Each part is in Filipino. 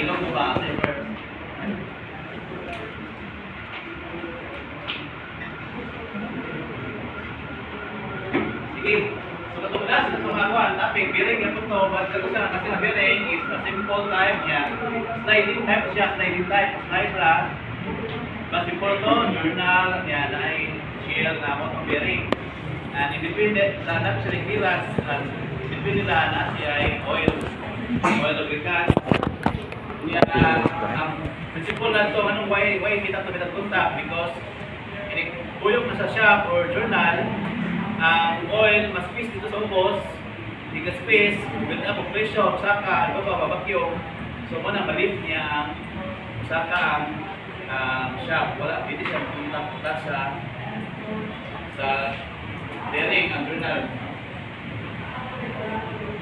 ilog mo ba? Sige. So katulas sa tumakuan, taping bearing yung ito, magkagusan kasi na bearing is a simple type niya. Sliding type siya, sliding type, slide ra. Mas simple to, journal, yan ay shell na mo itong bearing. And independent sa anak siya ng giras, between nila na siya ay oil lubricant. Yan, ang principle na ito, anong why kita contact? Because puyok na sa shop or journal, ang oil mas space dito sa ubos, hindi ka space, build up of pressure, saka, ano ba, babakyo. So, muna malip niya ang saka ang shop. Wala, hindi siya punta sa bearing ang journal.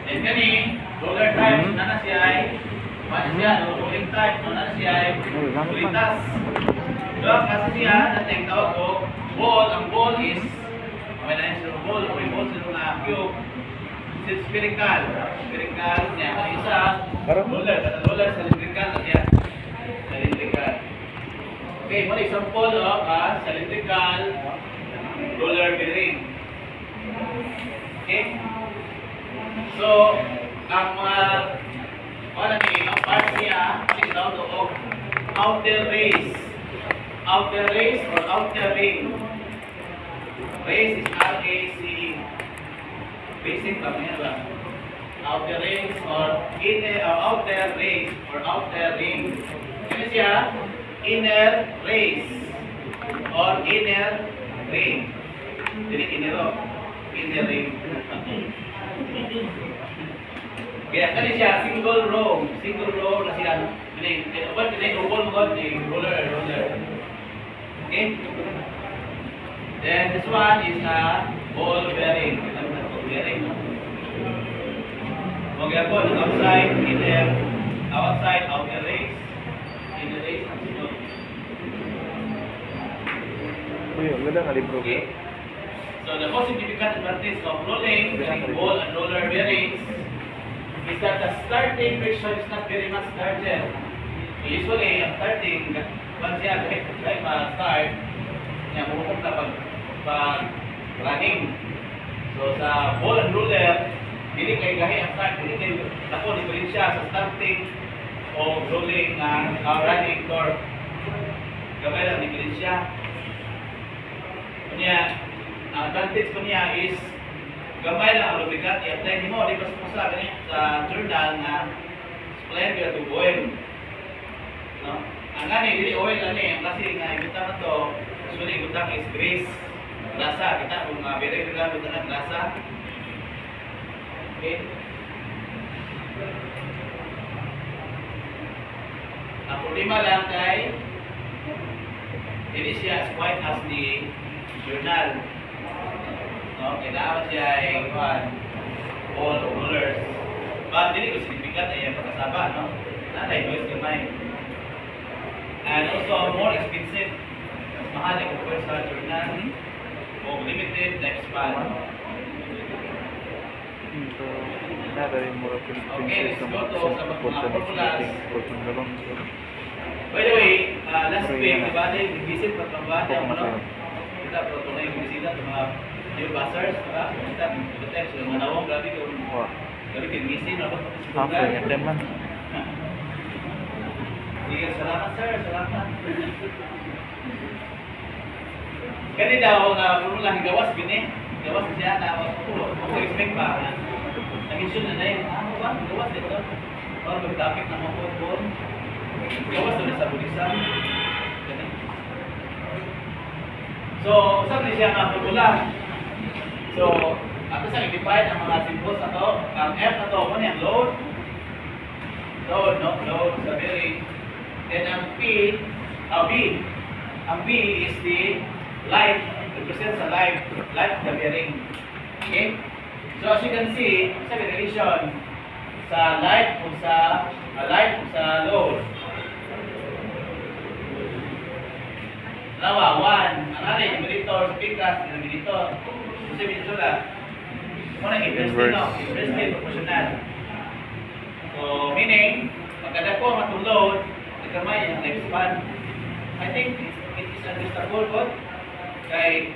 And kani, roller type, na siya ay, rolling type, na siya ay, kulitas. So, kasi siya, nating tawag ko, ball, ang ball is, may na yung ball, o yung ball sila na cube, it's spherical niya, ang isa, roller, cylindrical na siya, cylindrical. Okay, one example of a cylindrical roller bearing. Okay? So, ang ang part niya, ito to outer race or outer ring. Race is R-A-C-E. Basic lang yan ba? Outer rings or inner or outer race or outer ring. Ano siya? Inner race or inner ring. Jadi inner ring. Kaya kani siya single row na siya. What did roller. Okay? Then this one is a ball bearing. Okay po, outside, inner, outer race, inner race. Okay. So the most significant advantage of rolling ball and roller bearings is that the starting friction is not very much larger. So usually, ang starting, once you have start, niya bumukog na pag running. So sa ball and roller, hindi kay gahi ang start, hindi kay ako diferensya siya sa starting o rolling running torque. Gabay lang diferensya. Kunya, ang advantage ko niya is gamay lang ang lubricant i-apply mo, di ba sa sa journal na supply ka to oil. No? Ang gani dili oil ani, ang kasi nga ibutang na to, usually ibutang is grease. Grasa, kita kung bearing nila ibutang ng grasa. Okay. Ang problema lang kay hindi siya as white as the journal. No, kailangan siya ay all rollers. But dili ko significant ay pagkasaba, no? Nanay noise gamay. And also more expensive. Mas mahal ang compare sa journal o limited lifespan. Okay, let's go to sa mga formulas. By the way, last week, diba, nag-visit pa itong bata, ano? Kita, protonay yung bisita sa mga new buzzers, diba? Kita, sila manawang, grabe kung gisin, ano? Sige, salamat sir, salamat. Kani daw nga formula gawas gini, gawas siya na ako expect pa. Nag-issue na yun, ano ba? Gawas dito. Para mag-topic na mga football. Gawas na sa bulisan. So, saan siya nga formula? So, ato sa i-define ang mga symbols na to. Ang F na to, ano yan? Load, no? Load sa bearing. Then ang B. Ang B is the life, represents the life of the bearing. Okay? So as you can see, sa relation sa life o sa load. Lawa, 1. Ang ano yung meditor, sa pikas, yung meditor. Kasi binisulat. Muna, inversely, no? Inversely proportional. So, meaning, pag kada ko matulod, nagkamay ang lifespan. I think it is understandable po. Kay,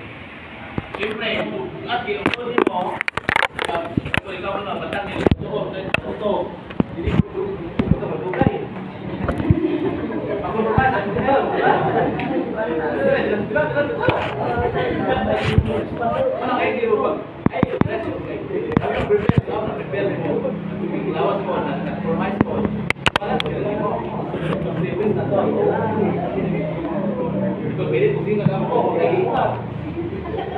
siyempre, at i-upload mo, kung ikaw na batang nilito, ito, hindi ko ito magugay. Ako bukas, ako bukas, ano kayo hindi mo pag, ay, press mo kayo. Ako ang prepare, ako ang prepare mo. Lawas mo, na-compromise mo. Wala ko yun mo. Pag-service na to. Kung pilit kung sino ka mo, okay, ipat.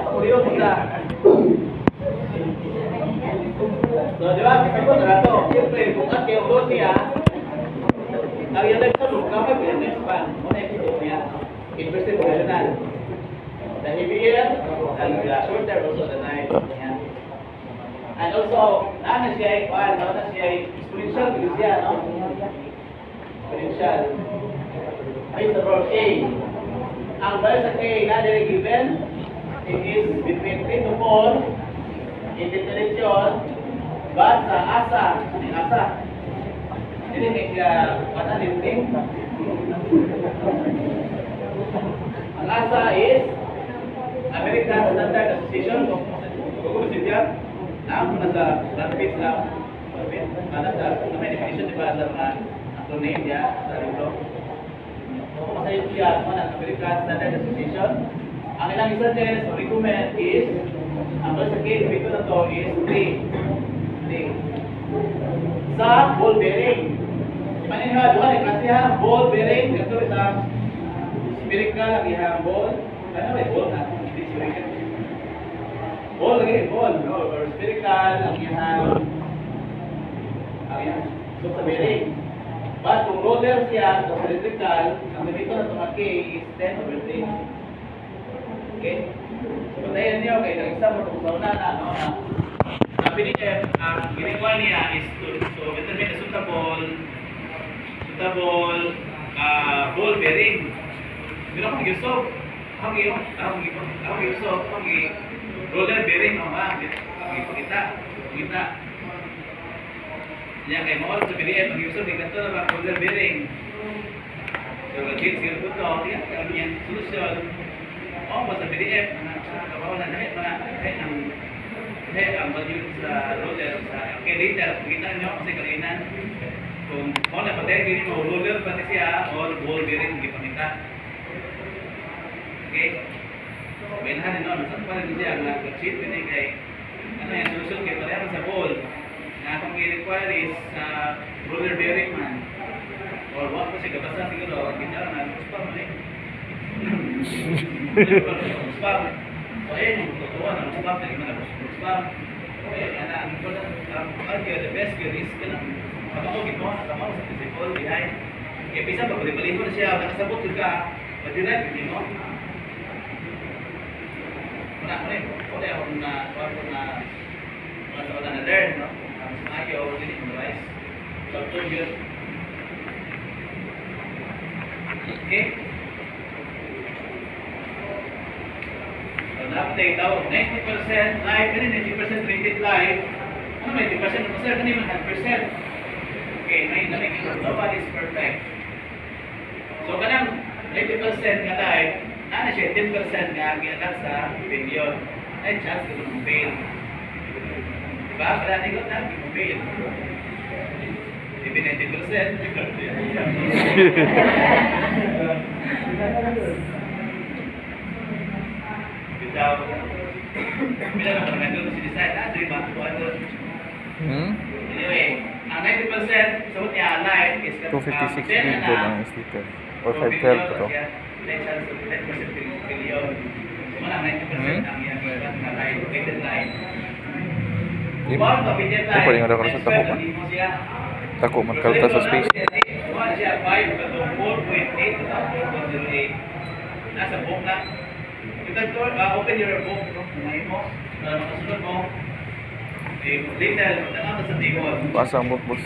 Ako yun, kita. So, di ba? Kasi ko na ito. Siyempre, kung at kayo ko siya, ang yung nagsalog, kapag yung next-pan, muna yung ito niya. Interested ko na yun. The heavier, and the shorter also the knife. And also, na siya ay, na siya ay exponential because siya, no? Exponential. Ay, sa verb A. Ang verb sa A na nila given, it is between 3 to 4 in the direction, but sa asa, yung asa. Hindi siya, ano, lifting. Ang asa is American Standard Association. Kung siya, ako nasa rapid na nasa may definition di ba sa mga acronym niya sa libro. Kung masaya siya ng American Standard Association, ang ilang suggest or recommend is ang sa case dito na to is 3 sa ball bearing. Maniniwala doon kasi ha, ball bearing ito isang spherical ang ihang ball. Ano may ball na? Hindi spherical. Ball lagi, ball, no? Or spherical, ang ihang so sa bearing. But kung roller siya, so cylindrical, ang ganito na tumaki is 10/3. Okay? So tayo niyo, kaya ang isa mo itong sauna na, no? Ang PDF, ang ginagawa niya is to determine the suitable ball bearing. Pero kung yusok, ang roller bearing ang kita. Yang kay mo sa PDF ang yusok di kanto na roller bearing. So gagawin siguro ko to, ang yang solusyon. Sa PDF kabaw na dahil ang value sa roller sa later kita nyo kasi kainan kung mo na patay gini mo roller pati siya or ball bearing gipamita. Okay. Menahan no, nasa pa rin siya ang nag-cheat din kay ano yung solusyon kay pareha sa ball. Na kung i-require is roller bearing man or what kasi gabasa siguro kita na spam man spam. So ayun yung totoo na spam na gimana spam. Okay, ana ang important the best is kana kapag gito nakamaw sa principle behind. Kaya bisa pag balik mo na siya nakasabot ka, pag-direct mo. Wala ako na learn, no? Ayaw, hindi ko na-realize. So, 2 years. Okay? So, na-update daw, 90% live, 90% rated live. Ano 90%? Ano sir? Ano yung 100%? Okay, nobody is perfect. So, kanang 90% nga live, ano siya, 10% nga giagat sa video. Ay, chance ko ng fail. Diba? Marami ko na, fail. Maybe 90%. Bitaw. Bila naman nandun si decide, doon ba ito ano? Anyway, ang 90% sabot niya live is 256 video lang sticker. Or 512 ito. Chance of 10% billion. Wala 90% ang iyang na live, rated live. Hindi pwede nga ako sa tako man. Tako man kalta sa space. Wala siya 5 katong 4.8 to 4.08. Nasa book na. You can open your book, no? Kumain mo. Makasunod mo. Later, tanga sa table. Basa ang book, boss.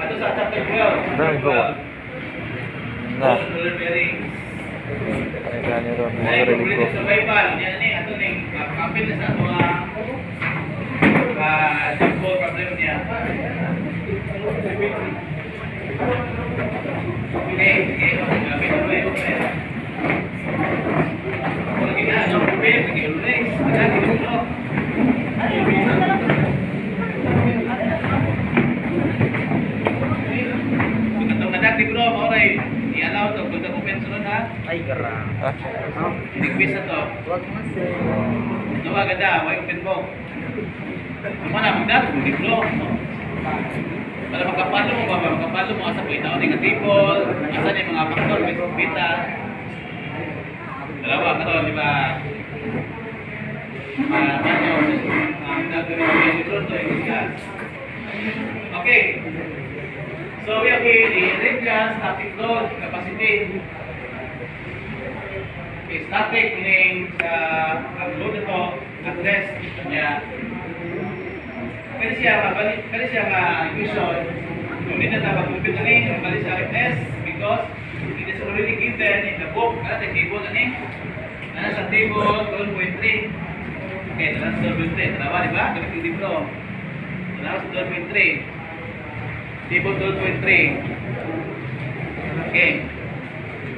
Ato sa chapter 12. Dami ko. Na. Roller bearings. Ay, gani ron. Ay, Mga ready ko. survival. Yan ni, ato ni, kapil na sa mga simple problem niya. Okay, okay. Okay. Lagi na, no? Okay, lagi ulit. Lagi ulit. Itong nadak di bro, oray. I-allow to, kung open sunod ha. Ay, gara. Ha? Tigwis na to. Huwag mas eh. Nawa ganda, way open book. Mana magdat, di bro. Para makapalo mo ba, makapalo mo asa po itaon ni table, asa ni mga faktor may bita. Dalawa ka to, di ba? Okay. So we have here the radial static load capacity. Okay, static meaning ang load ito at rest niya. Kaya siya equation. Kung hindi na mag-compute na yung kaya siya rest because it is already given in the book. Kaya sa table na ni. Ano sa table 12.3. Okay, tala sa 12.3. Tanawa, di ba? Gamit yung libro. Tanawa sa 12.3. Table 12.3. Okay.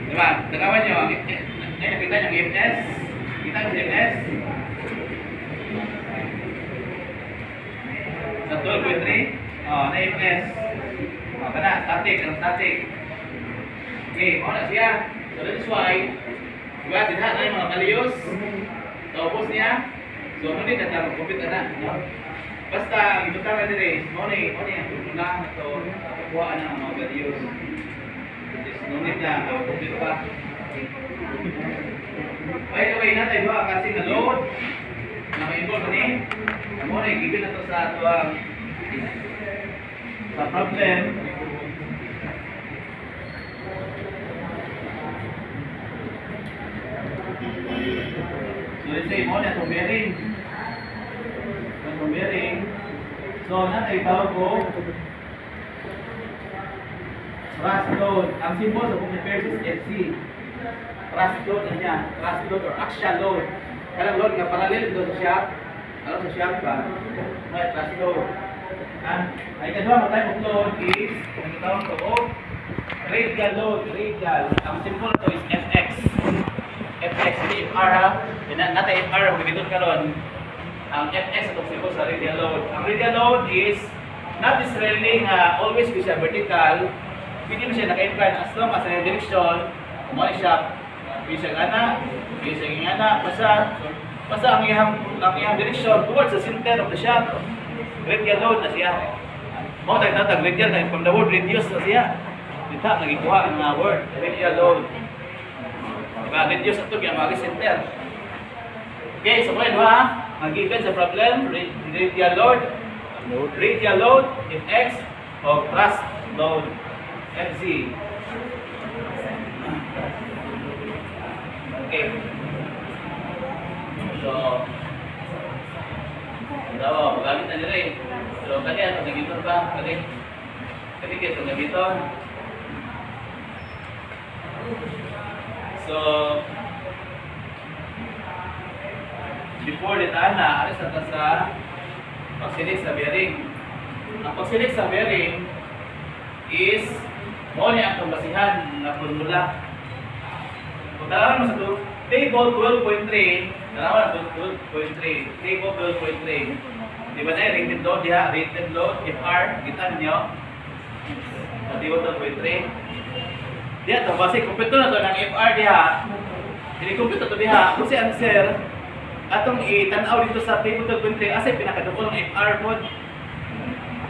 Di ba? Tanawa nyo. Ngayon nakita nyo ang EMS. Kita ang EMS. Sa 12.3. Na EMS. Kana, static. Ang static. Okay, na siya. So that is why diba, tinha na yung mga values. Tapos niya. So, hindi na tayo mag-compute na. No? Basta, ito tama na rin. Muna yung formula na ito. Kukuhaan ng mga values. Ngunit na, mag-compute pa. By the way, natin ba kasi na load na ma-involve na muna yung given na ito sa ito sa problem. So let's say mo na itong bearing. Itong bearing. So natay tawag ko thrust load. Ang symbol sa computer is FC. Thrust load na niya. Thrust load or axial load. Kalang load nga parallel doon sa shaft. Ano sa shaft ba? Right, thrust load. Ay kadua mo type of load is ang tawag ko radial load. Radial. Ang symbol to is FX. FX ni FR ha. Nata FR kung dito karon. Ang FX itong symbol sa radial load. Ang radial load is not necessarily always be siya vertical. Pwede mo siya naka-incline as long as sa direction. Kumali siya. Pwede siya gana. Pwede siya gana. Basta ang iyang direction towards the center of the shaft. Radial load na siya. Mga tayo radial na from the word radius na siya. Dito nagikuha ang mga word. Radial load. Diba? Radius ito kaya mga center. Okay, so ngayon ha, mag-given sa problem, radial load, Fx, o thrust load, Fz. Okay. So, magamit na nila eh. So, kanya, ito nagiton pa, kanya ito nagiton. So, before dito na, alis natin sa pagsilik sa bearing. Ang pagsilik sa bearing is mo niya ang basihan na formula. Kung talaman mo sa table 12.3, talaman na 12.3, table 12.3. Di ba na rated load diha, rated load, FR, kita ninyo? Sa table 12.3. Diya to, basic, kumpito na to ng FR diha. Hindi-kumpito to diha, kung si answer, atong itanaw dito sa table 12.3 kasi pinakadukol ng FR po.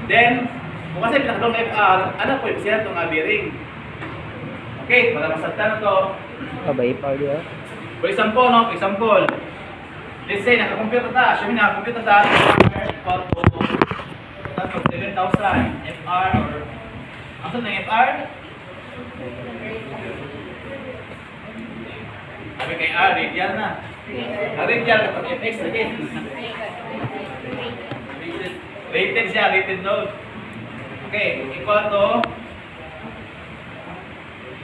Then, kung kasi pinakadukol ng FR, ano po yung siya itong bearing. Okay, para masagta na to. Kabay pa dia. For example, no? For example, let's say, nakakompute ta. Assume nakakompute ta. FR po. Tapos 7,000 FR or... Ang saan ng FR? Sabi kay R, radial na. Radial na pag FX again. Rated siya, rated load. Okay, equal to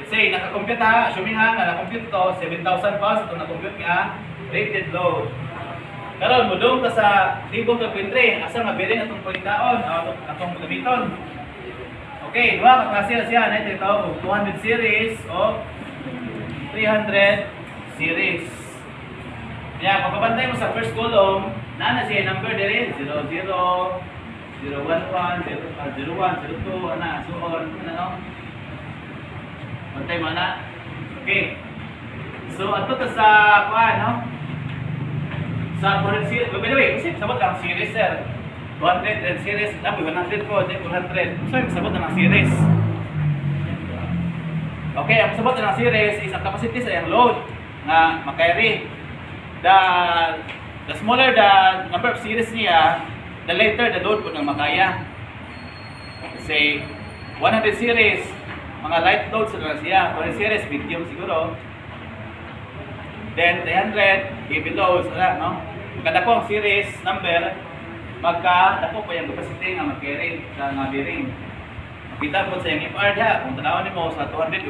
let's say, nakakompute ha, assuming ha, nakakompute to 7,000 pounds, ito nakompute ka, rated load. Karon mo doon ka sa table 12.3, asa nga bearing atong pagdaon, atong gamiton. Okay, duha ka klase na siya. Ito ito, 200 series o 300 series. Kaya kung papantay mo sa first column, na siya number dire 00, 011, 01, 02, ana, so on, ano? Pantay mo na. Okay. So, ato ta sa kuan, no? Sa 200 series, by the way, kasi sabot ang series, sir. 200 series, dapat 100 po, 400. So, sabot na ng series. Okay, ang sabot na ng series is ang capacity sa iyang load na makarry. The smaller the number of series niya, the later the load po nang makaya. Say, 100 series, mga light loads na siya. 200 series, medium siguro. Then 300 heavy loads, no? Kada ko ang series number, magka-dako pa yung capacity nga mag-carry sa nga bearing. Makita po sa yung FR diha, kung tanawin mo sa 200,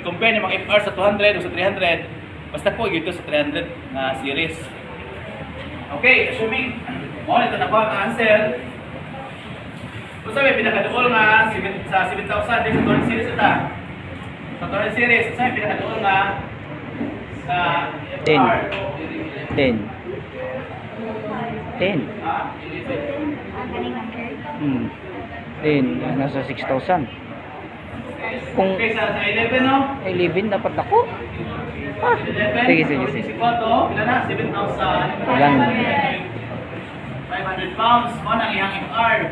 i-compare ni mga FR sa 200 o sa 300, basta po ito sa 300 na series. Okay, assuming mo ito na po ang answer. Kung sabi, pinakaduol nga sa 7,000 din sa 200 series ito. Sa 200 series, sabi, pinakaduol nga sa FR. 10. Ha? 10. Nasa 6,000. Kung Okay, sa 11, no? 11 dapat ako. 11, Sige, sige, sige. Ilan na? 7,000. Yan. 500 pounds. O, nang iyang FR.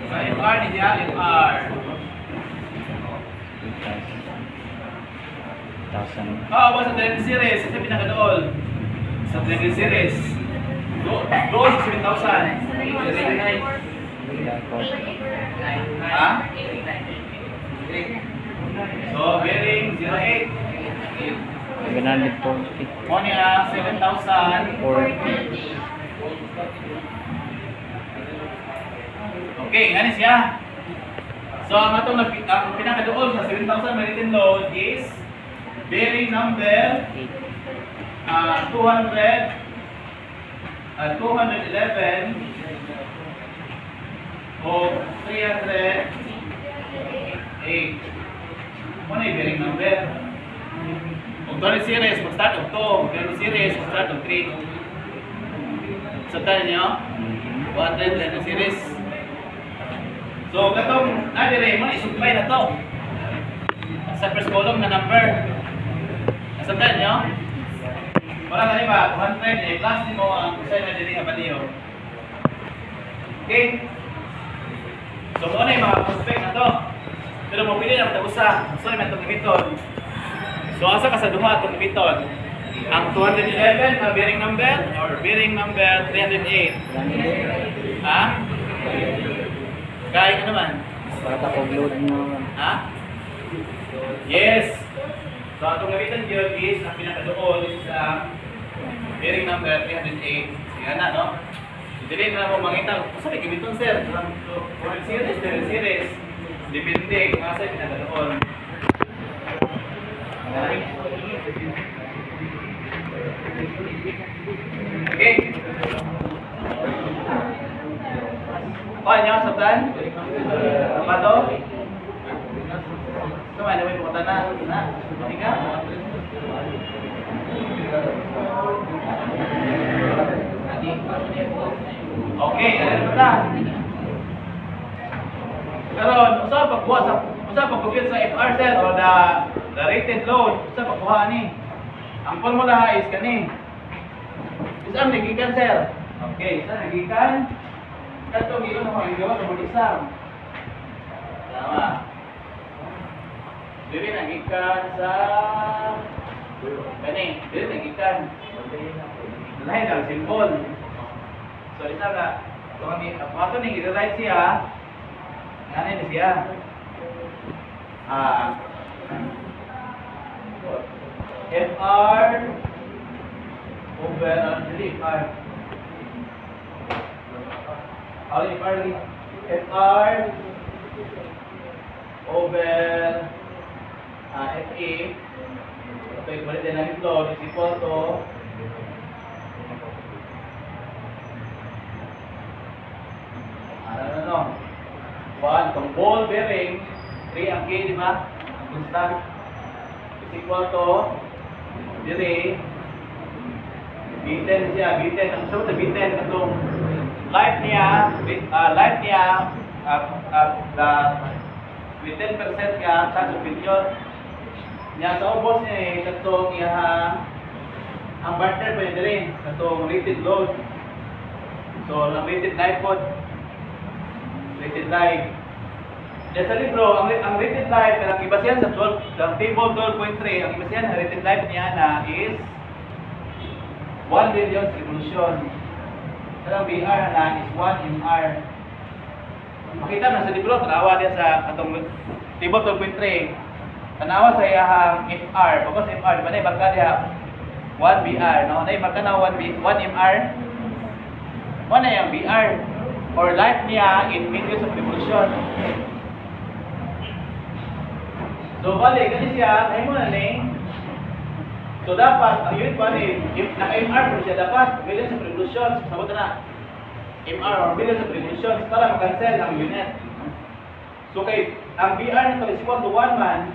Sa FR ni diya, FR. 1,000. Oo, ba sa 30 series? Ito pinakadool. Sa 30 series. Doon sa 7,000. Ha? So, bearing 08. 740. Mo niya 7,000. 40. Okay, ngani siya. So, ang atong pinakadool sa 7,000 maritime load is bearing number 211 o 308. Ano yung bearing number? Kung 20 series, mag-start of 2. 20 series, mag-start of 3. Sabtan niyo? 100 series. So, katong nadire mo isupply na to. Sa first column na number. Sabtan niyo? Wala na ba? 200 plus mo ang kusay na dili nga baliyo. Okay? So, muna yung mga prospect na to. Pero mapili na matag-usa. So, may itong gamiton. So, asa ka sa duha itong gamiton? Ang 211 na bearing number or bearing number 308. Ha? Kaya ka naman? Para takog load mo. Ha? Yes! So, itong gamitan yun is ang pinakadoon is ang bearing number 308. Sige na, no? Dili na mo mangita. Kung saan gamiton, sir? For series, series. Depende kung asa yung pinakadoon. Okay. Kuha niyo, sabtan? Apa to? Ito, ano may pumunta na? Higa? Okay, ano ba ta? Pero, usa pagkuha sa FR sir o the rated load, usa pagkuha ni. Ang formula is kani. Isang nagikan sir. Okay, isa nagikan. Kato gikan mo ang gawa sa isang. Tama. Dili nagikan sa kani, dili nagikan. Lain ang symbol. So isa ka, ato ni i-write siya. Ano ni siya? FR over FR. FR over FE. So, ibalik din namin load is equal to ano, 1 compare ball bearing, 3 ang K, di ba? Constant. Is equal to, dire, B10 siya, B10. Ang sabi sa B10, itong life niya, with 10% ka, sa superior. Niya sa ubos niya, itong ang partner pa yun rin, itong rated load. So, ang rated life po, rated life. Diyan sa libro, ang rated life, ang ibasihan sa table 12.3, ang ibasihan sa rated life niya na is 1 billion revolution. Ang BR na is 1 MR. Makita na sa libro, tanawa diya sa katong table 12.3. Tanawa sa iyahang FR. Pagkos FR, di ba na ibagka diya 1 BR, no? Na ibagka na 1 MR. 1 na yung BR. Or life niya in millions of revolution. So, bali, ganun siya, ay mo na ning. So, dapat, ang unit 1, if naka-MR po siya, dapat millions of revolutions. Sabot na, MR or millions of revolutions para makancel ang unit. So, ang BR nito is equal to 1 man.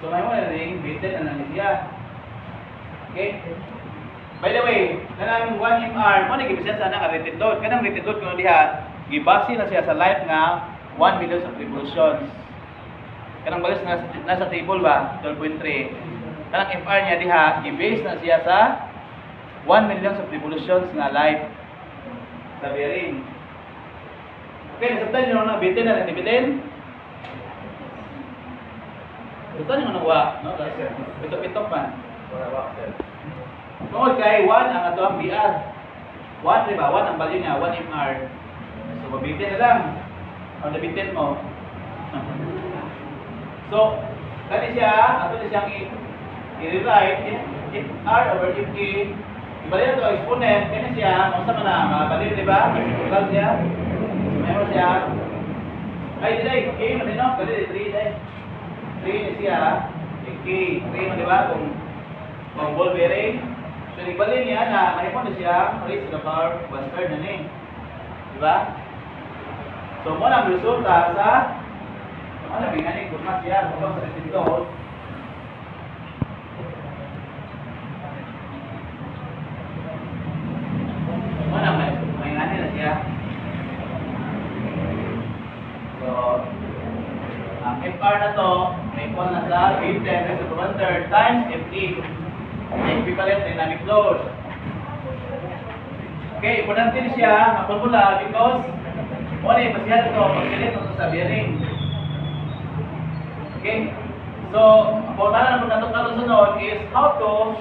So, may mo na ning, bitin na lang siya. Okay? By the way, kanang 1 MR, mo na gibisan sana ka rated load. Kanang rated load kuno diha, gibase na siya sa life nga 1 million of revolutions. Kanang balis nasa table ba, 12.3. Kanang FR niya diha, i-base na siya sa 1 million of revolutions nga life sa bearing. Okay, nasabtan nyo na bitin na bitin. Ito nyo nawa, no? Pitok-pitok man. Tungkol kay 1 ang ato ang BR. 1, diba? 1 ang value niya, 1 MR. So, mabitin na lang. O, nabitin mo. So, kani siya, ato na siyang i-rewrite if R over if A. Ibalik na ito, exponent, kani siya, kung saan na, makabalik, di ba? Total siya. Meron siya. Ay, di K, matino, kali 3, di. 3 ni siya, K, 3 di ba? Kung ball bearing. So, ibalik niya na, mahipon na siya, raise to the power 1/3 na ni. Di ba? So, muna ang resulta sa ano, binganing kurmas siya, kung sa rated load. Muna, may ngani na siya. So, ang FR na to, may equal na sa 10 raised to 1/3 times FT. Equivalent dynamic load. Okay, importante siya, ang formula, because wala yung pasihan ito, pagkilit ito sa bearing. Okay? So, ang pautangan naman natutalo sunod is how to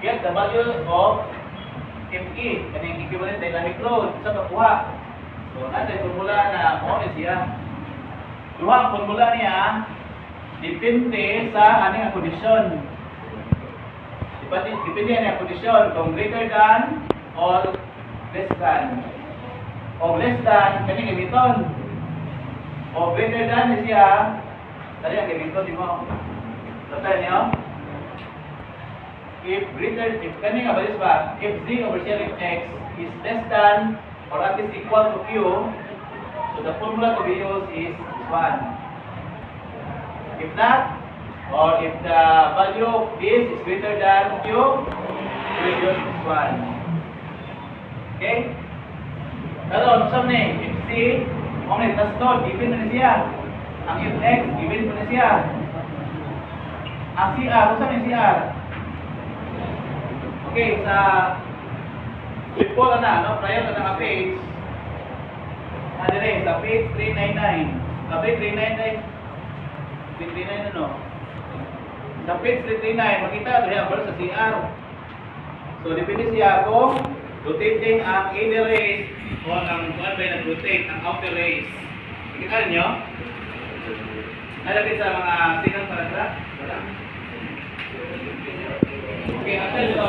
get the value of FE, kaning equivalent dynamic load sa kakuha. So, natin formula na mo siya. Duha ang formula niya, depende sa aning kondisyon. Depende ang kondisyon kung greater than or less than. O less than, kaning gamiton. O greater than siya, tadi ang gamiton, di mo. Tatay niyo? If kaning abalis ba, if Z over share of X is less than or at least equal to Q, so the formula to be used is 1. If not, or if the value of this is greater than Q, we use this 1. Okay? Pero, saan na if C, kung tas to, given na siya. Ang if X, given na siya. Ang CR, kung saan yung CR? Okay, sa report na, no? Prior na naka-page. Ano rin, sa page 399. Sa page 399, 339 ano? Sa page 339, makita ito yung sa CR. So, depende siya kung rotating ang inner race o ang kuan ba nag-rotate, ang outer race. Nakita niyo? Nalagay sa mga signal paragraph? Wala. Okay, after ito,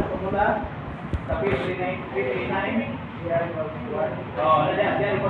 formula. Sa page 339. Oh, ano yan? Siya,